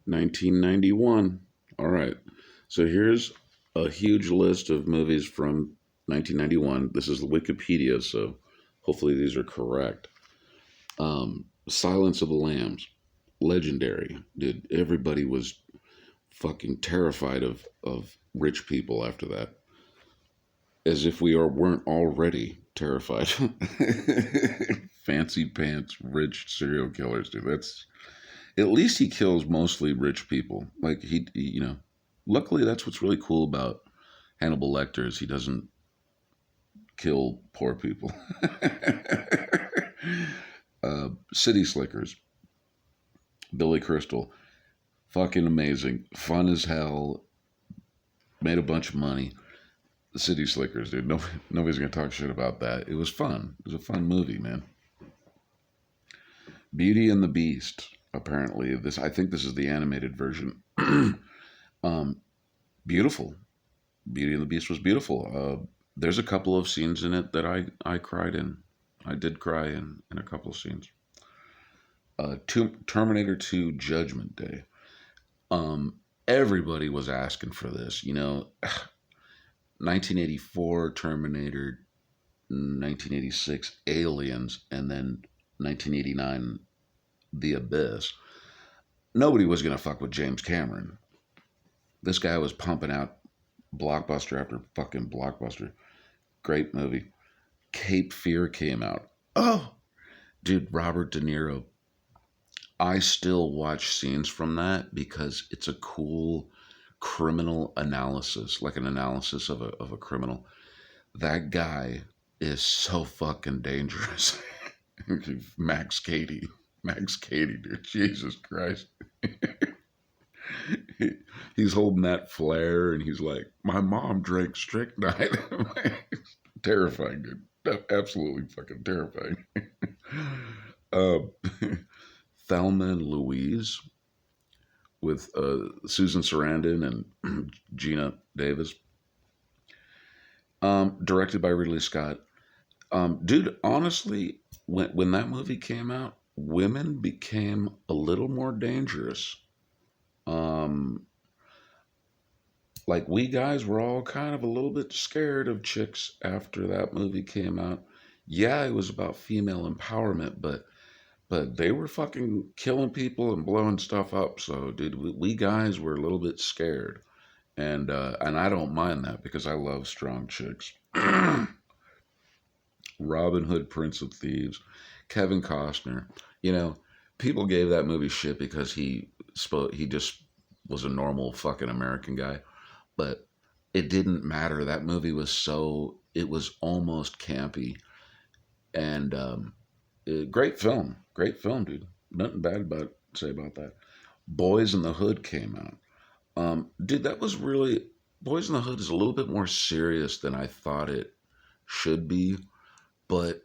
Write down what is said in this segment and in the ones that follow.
1991. All right. So here's a huge list of movies from 1991. This is Wikipedia, so hopefully these are correct. Silence of the Lambs, legendary. Dude, everybody was fucking terrified of rich people after that, as if weren't already terrified. Fancy pants, rich serial killers, dude. That's at least he kills mostly rich people. Like luckily that's what's really cool about Hannibal Lecter is he doesn't kill poor people. City Slickers, Billy Crystal, fucking amazing, fun as hell, made a bunch of money. The City Slickers, dude. Nobody's gonna talk shit about that. It was fun. It was a fun movie, man. Beauty and the Beast. Apparently, I think this is the animated version. um, beautiful. Beauty and the Beast was beautiful. There's a couple of scenes in it that I cried in. I did cry in a couple of scenes. Terminator 2 Judgment Day. Everybody was asking for this. 1984 Terminator, 1986 Aliens, and then 1989 The Abyss. Nobody was going to fuck with James Cameron. This guy was pumping out blockbuster after fucking blockbuster. Great movie. Cape Fear came out. Oh, dude, Robert De Niro. I still watch scenes from that because it's a cool criminal analysis, like an analysis of a criminal. That guy is so fucking dangerous. Max Cady. Max Cady, dude. Jesus Christ. He's holding that flare and he's like, my mom drank strychnine. Terrifying, dude. Absolutely fucking terrifying. uh, Thelma and Louise with Susan Sarandon and Gina Davis. Directed by Ridley Scott. Dude, honestly, when that movie came out, women became a little more dangerous. Um, like we guys were all kind of a little bit scared of chicks after that movie came out. Yeah, it was about female empowerment, but they were fucking killing people and blowing stuff up. So, dude, we guys were a little bit scared, and I don't mind that because I love strong chicks. Robin Hood, Prince of Thieves, Kevin Costner. You know, people gave that movie shit because he just was a normal fucking American guy, but it didn't matter. That movie was it was almost campy and great film, dude. Nothing bad about say about that. Boys in the Hood came out. Dude, that was really Boys in the Hood is a little bit more serious than I thought it should be, but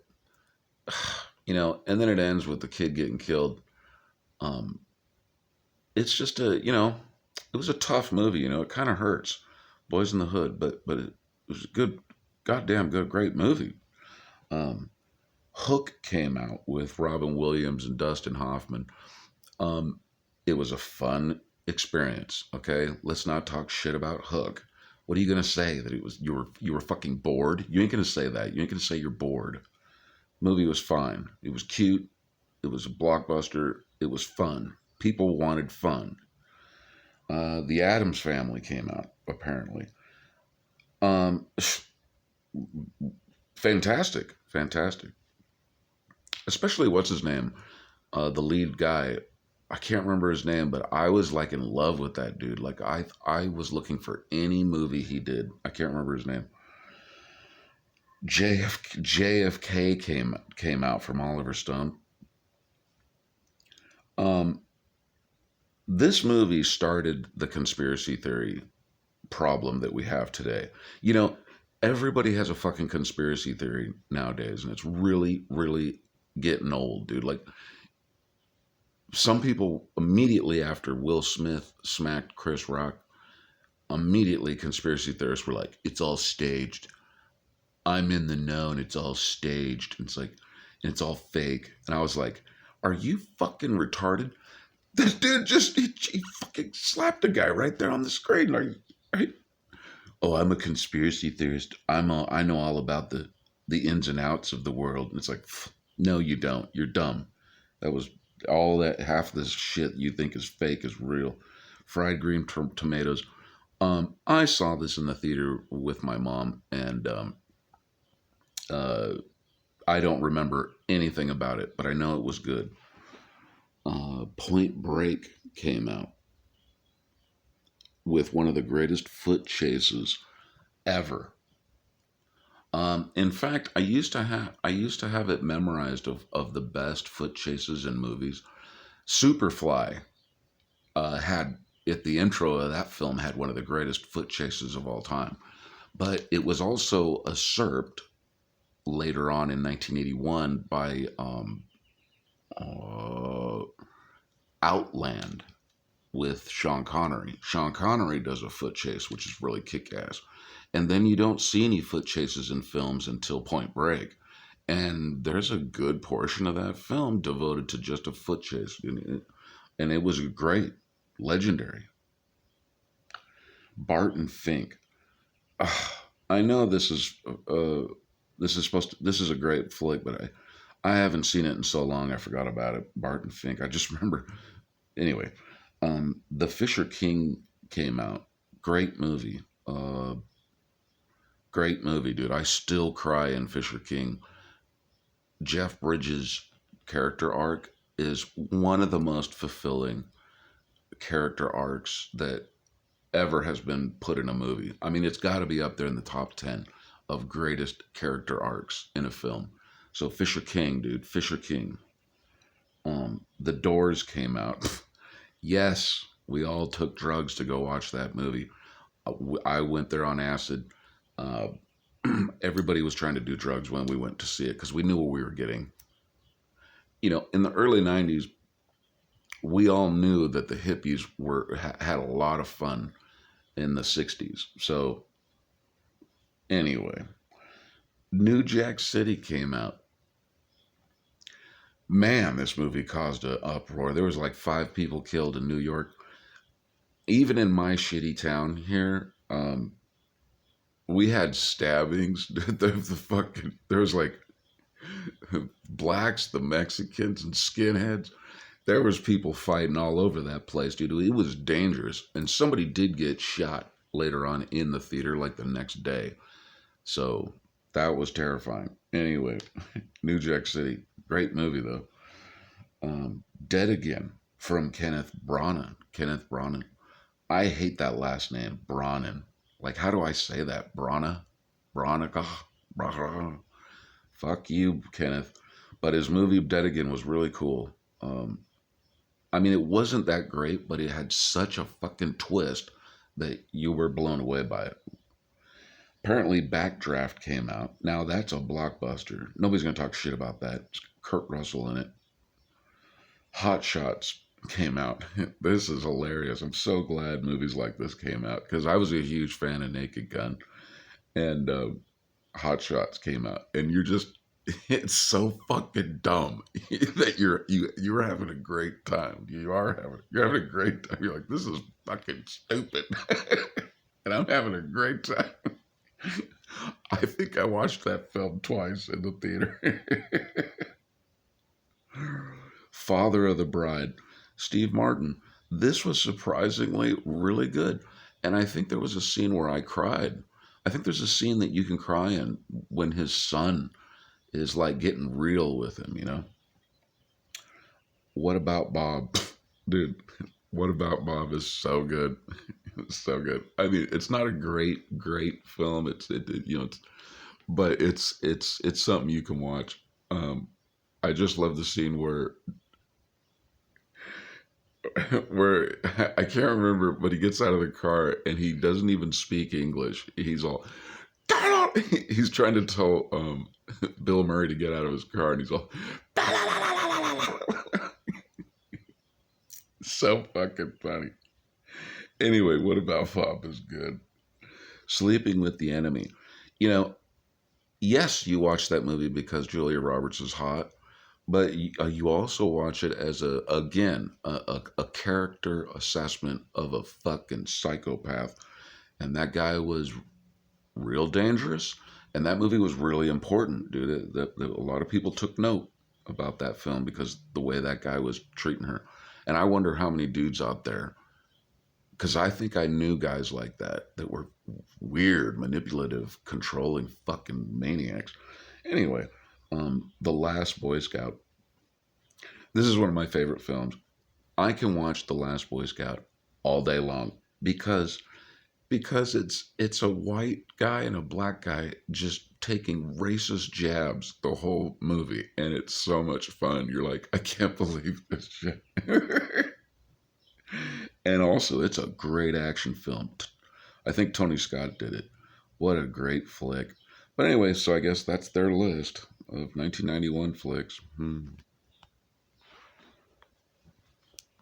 and then it ends with the kid getting killed. Um, it's just it was a tough movie. It kind of hurts. Boys in the Hood, but it was a good, goddamn good, great movie. Um, Hook came out with Robin Williams and Dustin Hoffman. Um, it was a fun experience. Okay, let's not talk shit about Hook. What are you gonna say that it was you were fucking bored? You ain't gonna say that. You ain't gonna say you're bored. Movie was fine. It was cute. It was a blockbuster. It was fun. People wanted fun. The Adams Family came out apparently. Um, fantastic, fantastic. Especially what's his name, the lead guy. I can't remember his name, but I was like in love with that dude. Like I was looking for any movie he did. I can't remember his name. JFK came out from Oliver Stone. Um, this movie started the conspiracy theory problem that we have today. You know, everybody has a fucking conspiracy theory nowadays, and it's really, really getting old, dude. Like some people immediately after Will Smith smacked Chris Rock, immediately conspiracy theorists were like, "It's all staged. I'm in the know, and it's all staged. And it's all fake." And I was like, "Are you fucking retarded? This dude he slapped a guy right there on the screen. Like, oh, I'm a conspiracy theorist. I know all about the ins and outs of the world. And it's like, no, you don't. You're dumb. That was all that half this shit you think is fake is real. Fried green tomatoes. I saw this in the theater with my mom, and uh, I don't remember anything about it, but I know it was good. Point Break came out with one of the greatest foot chases ever. In fact, I used to have it memorized of the best foot chases in movies. Superfly had it. The intro of that film had one of the greatest foot chases of all time, but it was also usurped later on in 1981 by uh, Outland with Sean Connery. Sean Connery does a foot chase, which is really kick ass. And then you don't see any foot chases in films until Point Break. And there's a good portion of that film devoted to just a foot chase. And it was great, legendary. Barton Fink. I know this is a great flick, but I haven't seen it in so long I forgot about it. Barton Fink. I just remember anyway. The Fisher King came out. Great movie. Great movie, dude. I still cry in Fisher King. Jeff Bridges' character arc is one of the most fulfilling character arcs that ever has been put in a movie. I mean, it's got to be up there in the top 10 of greatest character arcs in a film. So Fisher King, dude, Fisher King. The Doors came out. Yes, we all took drugs to go watch that movie. I went there on acid. Uh, Everybody was trying to do drugs when we went to see it because we knew what we were getting. In the early '90s, we all knew that the hippies had a lot of fun in the '60s. So anyway, New Jack City came out. Man, this movie caused an uproar. There was like 5 people killed in New York. Even in my shitty town here, we had stabbings. There was like blacks, the Mexicans, and skinheads. There was people fighting all over that place, dude. It was dangerous, and somebody did get shot later on in the theater, like the next day. So that was terrifying. Anyway, New Jack City, great movie though. Dead Again from Kenneth Branagh. Kenneth Branagh. I hate that last name, Branagh. Like, how do I say that? Branagh? Branagh? Branagh? Fuck you, Kenneth. But his movie Dead Again was really cool. I mean, it wasn't that great, but it had such a fucking twist that you were blown away by it. Apparently, Backdraft came out. Now that's a blockbuster. Nobody's gonna talk shit about that. It's Kurt Russell in it. Hot Shots came out. This is hilarious. I'm so glad movies like this came out because I was a huge fan of Naked Gun, and Hot Shots came out, and you're just it's so fucking dumb that you're having a great time. You're having a great time. You're like, this is fucking stupid, and I'm having a great time. I think I watched that film twice in the theater. Father of the Bride, Steve Martin. This was surprisingly really good. And I think there was a scene where I cried. I think there's a scene that you can cry in when his son is like getting real with him. What About Bob? Dude, What About Bob is so good. It's so good. I mean, it's not a great film. But it's something you can watch. I just love the scene where I can't remember, but he gets out of the car and he doesn't even speak English. He's all "Get out!" He's trying to tell Bill Murray to get out of his car, and he's all so fucking funny. Anyway, What About Bob is good. Sleeping with the Enemy. You know, yes, you watched that movie because Julia Roberts is hot, but you also watch it as a character assessment of a fucking psychopath, and that guy was real dangerous, and that movie was really important, dude. A lot of people took note about that film because the way that guy was treating her, and I wonder how many dudes out there, because I think I knew guys like that were weird, manipulative, controlling fucking maniacs. Anyway, The Last Boy Scout. This is one of my favorite films. I can watch The Last Boy Scout all day long because it's a white guy and a black guy just taking racist jabs the whole movie, and it's so much fun. You're like, I can't believe this shit. And also, it's a great action film. I think Tony Scott did it. What a great flick. But anyway, so I guess that's their list of 1991 flicks.